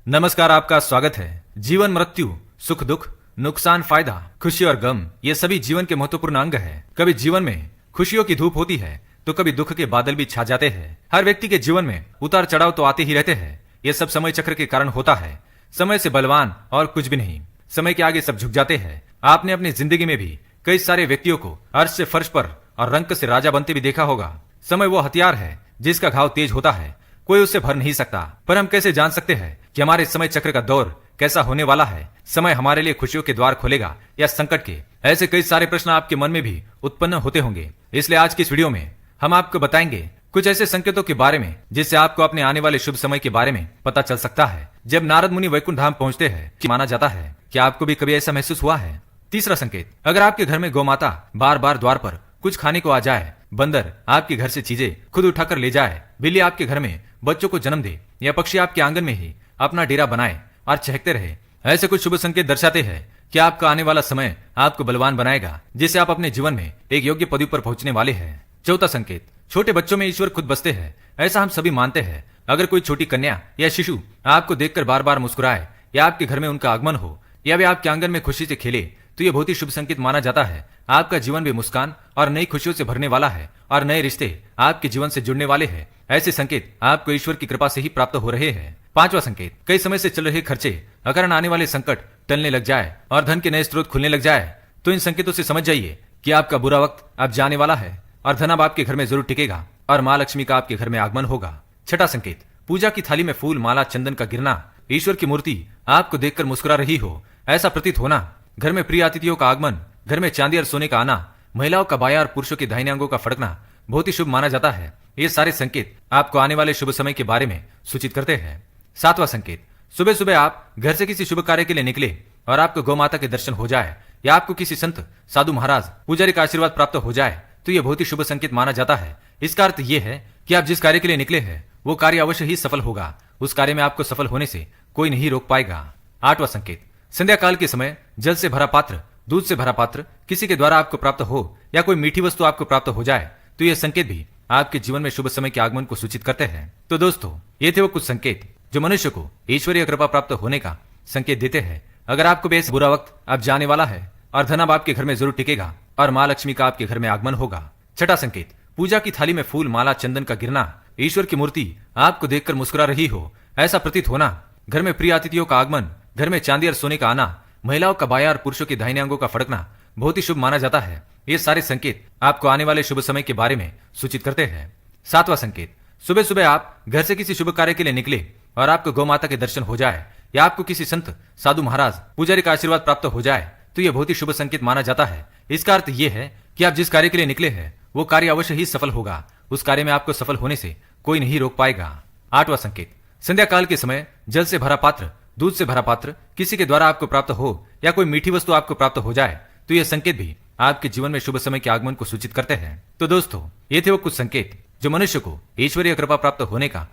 नमस्कार, आपका स्वागत है। जीवन, मृत्यु, सुख दुख, नुकसान फायदा, खुशी और गम, ये सभी जीवन के महत्वपूर्ण अंग है। कभी जीवन में खुशियों की धूप होती है तो कभी दुख के बादल भी छा जाते हैं। हर व्यक्ति के जीवन में उतार चढ़ाव तो आते ही रहते हैं। ये सब समय चक्र के कारण होता है। समय से बलवान और कुछ भी नहीं। समय के आगे सब झुक जाते हैं। आपने अपनी जिंदगी में भी कई सारे व्यक्तियों को अर्श से फर्श पर और रंक से राजा बनते भी देखा होगा। समय वो हथियार है जिसका घाव तेज होता है, कोई उससे भर नहीं सकता। पर हम कैसे जान सकते हैं कि हमारे समय चक्र का दौर कैसा होने वाला है? समय हमारे लिए खुशियों के द्वार खोलेगा या संकट के? ऐसे कई सारे प्रश्न आपके मन में भी उत्पन्न होते होंगे। इसलिए आज की इस वीडियो में हम आपको बताएंगे कुछ ऐसे संकेतों के बारे में जिससे आपको अपने आने वाले शुभ समय के बारे में पता चल सकता है। जब नारद मुनि वैकुंठ धाम पहुंचते हैं कि माना जाता है कि आपको भी कभी ऐसा महसूस हुआ है। तीसरा संकेत, अगर आपके घर में गौमाता बार बार द्वार पर कुछ खाने को आ जाए, बंदर आपके घर से चीजें खुद उठाकर ले जाए, बिल्ली आपके घर में बच्चों को जन्म दे या पक्षी आपके आंगन में ही अपना डेरा बनाए और चहकते रहे, ऐसे कुछ शुभ संकेत दर्शाते हैं कि आपका आने वाला समय आपको बलवान बनाएगा, जिससे आप अपने जीवन में एक योग्य पदवी पर पहुंचने वाले हैं। चौथा संकेत, छोटे बच्चों में ईश्वर खुद बसते हैं, ऐसा हम सभी मानते हैं। अगर कोई छोटी कन्या या शिशु आपको देखकर बार बार मुस्कुराए या आपके घर में उनका आगमन हो या वे आपके आंगन में खुशी से खेले तो ये बहुत ही शुभ संकेत माना जाता है। आपका जीवन भी मुस्कान और नई खुशियों से भरने वाला है और नए रिश्ते आपके जीवन से जुड़ने वाले हैं। ऐसे संकेत आपको ईश्वर की कृपा से ही प्राप्त हो रहे हैं। पांचवा संकेत, कई समय से चल रहे खर्चे अकारण आने वाले संकट टलने लग जाए और धन के नए स्रोत खुलने लग जाए तो इन संकेतों से समझ जाइए कि आपका बुरा वक्त अब जाने वाला है और धन अब आपके घर में जरूर टिकेगा और माँ लक्ष्मी का आपके घर में आगमन होगा। छठा संकेत, पूजा की थाली में फूल, माला, चंदन का गिरना, ईश्वर की मूर्ति आपको देखकर मुस्कुरा रही हो, ऐसा प्रतीत होना, घर में प्रिय अतिथियों का आगमन, घर में चांदी और सोने का आना, महिलाओं का बाया और पुरुषों के दाहिने अंगों का फड़कना बहुत ही शुभ माना जाता है। ये सारे संकेत आपको आने वाले शुभ समय के बारे में सूचित करते हैं। सातवां संकेत, सुबह सुबह आप घर से किसी शुभ कार्य के लिए निकले और आपको गौ माता के दर्शन हो जाए या आपको किसी संत, साधु, महाराज, पुजारी का आशीर्वाद प्राप्त हो जाए तो यह बहुत ही शुभ संकेत माना जाता है। इसका अर्थ यह है कि आप जिस कार्य के लिए निकले हैं वो कार्य अवश्य ही सफल होगा। उस कार्य में आपको सफल होने से कोई नहीं रोक पाएगा। आठवां संकेत, संध्या काल के समय जल से भरा पात्र, दूध से भरा पात्र किसी के द्वारा आपको प्राप्त हो या कोई मीठी वस्तु आपको प्राप्त हो जाए तो यह संकेत भी आपके जीवन में शुभ समय के आगमन को सूचित करते हैं। तो दोस्तों, ये थे वो कुछ संकेत जो मनुष्य को ईश्वरीय कृपा प्राप्त होने का संकेत देते हैं। अगर आपको बेस बुरा वक्त अब जाने वाला है और धन अब आपके घर में जरूर टिकेगा और माँ लक्ष्मी का आपके घर में आगमन होगा। छठा संकेत, पूजा की थाली में फूल, माला, चंदन का गिरना, ईश्वर की मूर्ति आपको देखकर मुस्कुरा रही हो, ऐसा प्रतीत होना, घर में प्रिय अतिथियों का आगमन, घर में चांदी और सोने का आना, महिलाओं का बाया और पुरुषों के दाहिने अंगों का फड़कना बहुत ही शुभ माना जाता है। ये सारे संकेत आपको आने वाले शुभ समय के बारे में सूचित करते हैं। सातवां संकेत, सुबह सुबह आप घर से किसी शुभ कार्य के लिए निकले और आपको गौ माता के दर्शन हो जाए या आपको किसी संत, साधु, महाराज, पुजारी का आशीर्वाद प्राप्त हो जाए तो यह बहुत ही शुभ संकेत माना जाता है। इसका अर्थ यह है कि आप जिस कार्य के लिए निकले हैं वो कार्य अवश्य ही सफल होगा। उस कार्य में आपको सफल होने से कोई नहीं रोक पाएगा। आठवां संकेत, संध्या काल के समय जल से भरा पात्र, दूध से भरा पात्र किसी के द्वारा आपको प्राप्त हो या कोई मीठी वस्तु आपको प्राप्त हो जाए तो यह संकेत भी आपके जीवन में शुभ समय के आगमन को सूचित करते हैं। तो दोस्तों, ये थे वो कुछ संकेत जो मनुष्य को ईश्वरीय कृपा प्राप्त होने का